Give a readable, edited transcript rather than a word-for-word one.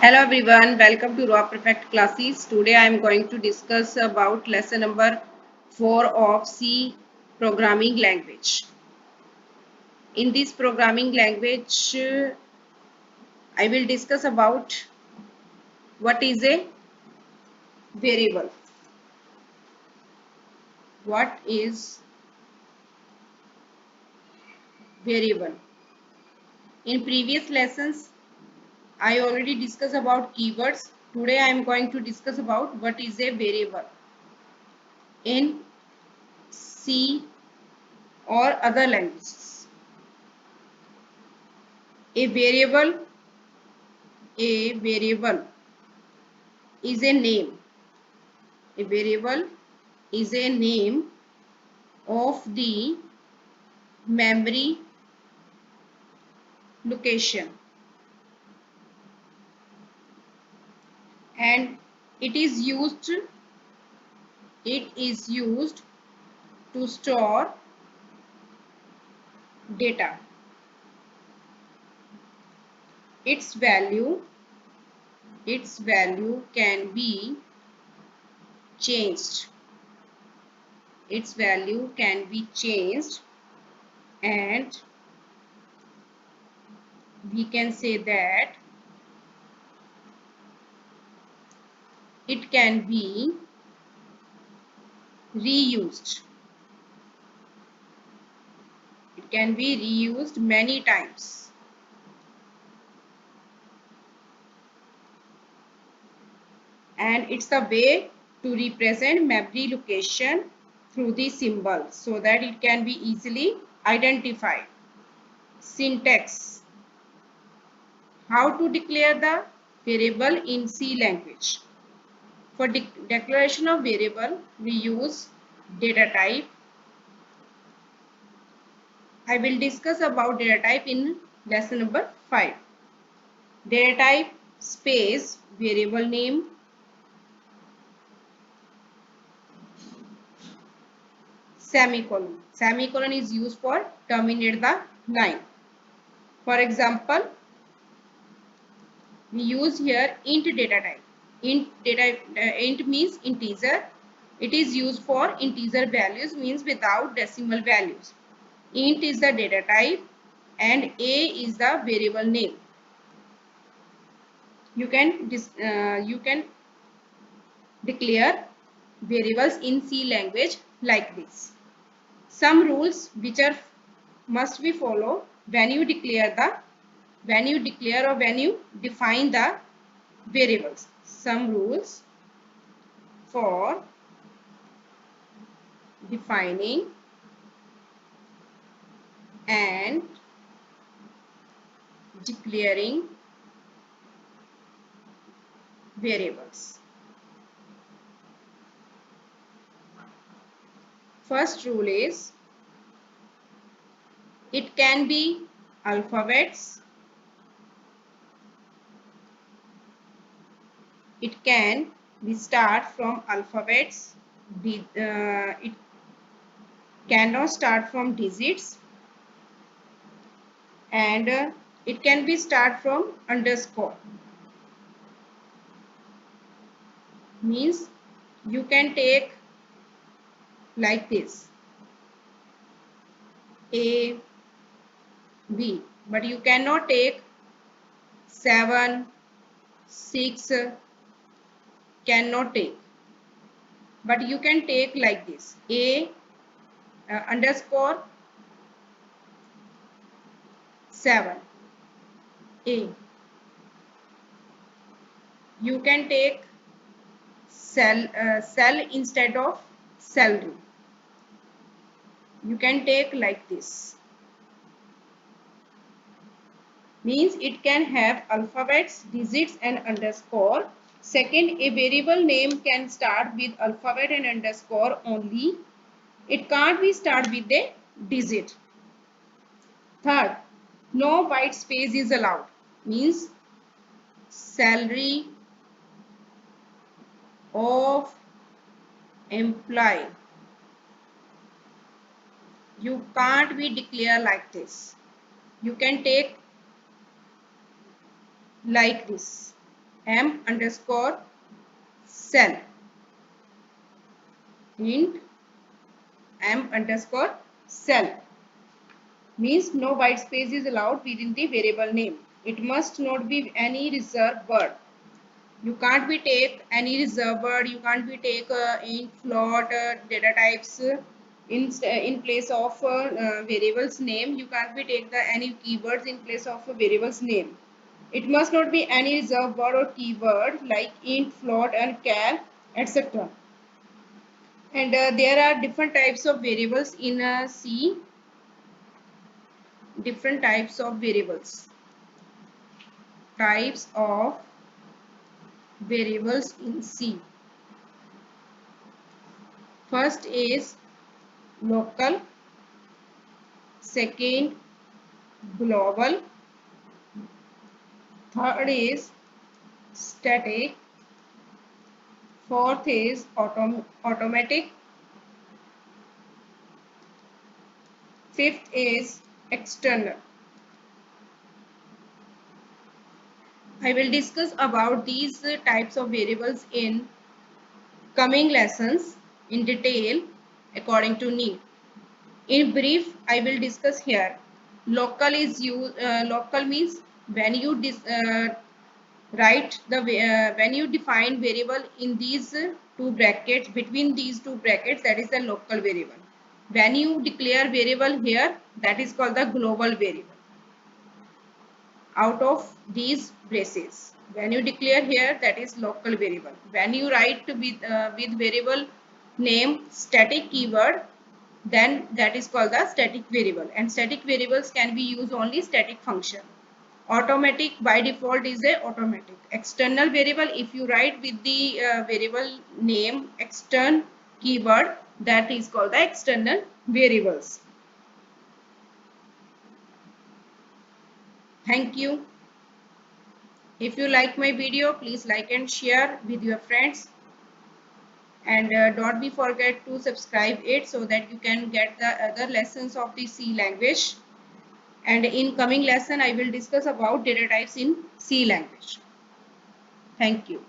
Hello everyone, welcome to Raw Perfect classes. Today I am going to discuss about lesson number 4 of C programming language. In this programming language, I will discuss about what is a variable. What is variable? In previous lessons, I already discussed about keywords. Today I am going to discuss about what is a variable in C or other languages. A variable A variable is a name. A variable is a name of the memory location, and it is used to store data. Its value can be changed. Its value can be changed, and we can say that it can be reused. It can be reused many times. And it's a way to represent memory location through the symbol so that it can be easily identified. Syntax: how to declare the variable in C language. For declaration of variable, we use data type. I will discuss about data type in lesson number 5. Data type space variable name, semicolon. Semicolon is used for terminate the line. For example, we use here int data type. Int means integer. It is used for integer values, means without decimal values. Int is the data type and a is the variable name. You can declare variables in C language like this. Some rules which are must be followed when you declare or when you define the variables. Some rules for defining and declaring variables. First rule is it can be alphabets. It can be start from alphabets. It cannot start from digits, and it can be start from underscore. Means you can take like this A B, but you cannot take 7 6, cannot take, but you can take like this A underscore 7 A. You can take cell instead of celery. You can take like this. Means it can have alphabets, digits and underscore. Second, a variable name can start with alphabet and underscore only. It can't be start with a digit. Third, no white space is allowed. Means salary of employee. You can't be declare like this. You can take like this. m underscore cell, int m underscore cell means no white space is allowed within the variable name. It must not be any reserved word. You can't be take any reserved word. You can't be take int, float, data types in place of variable's name. You can't be take the any keywords in place of a variable's name. It must not be any reserved word or keyword like int, float, and char, etc. And there are different types of variables in C. Different types of variables. Types of variables in C. First is local, second global, third is static, fourth is automatic, fifth is external. I will discuss about these types of variables in coming lessons in detail according to need. In brief, I will discuss here. Local is local means when you write the when you define variable in these two brackets, between these two brackets, that is the local variable. When you declare variable here, that is called the global variable. Out of these braces, when you declare here, that is local variable. When you write with variable name static keyword, then that is called the static variable, and static variables can be used only static function. Automatic by default is a automatic. External variable, if you write with the variable name extern keyword, that is called the external variables. Thank you. If you like my video, please like and share with your friends, and don't be forget to subscribe it so that you can get the other lessons of the C language. And in coming lesson, I will discuss about data types in C language. Thank you.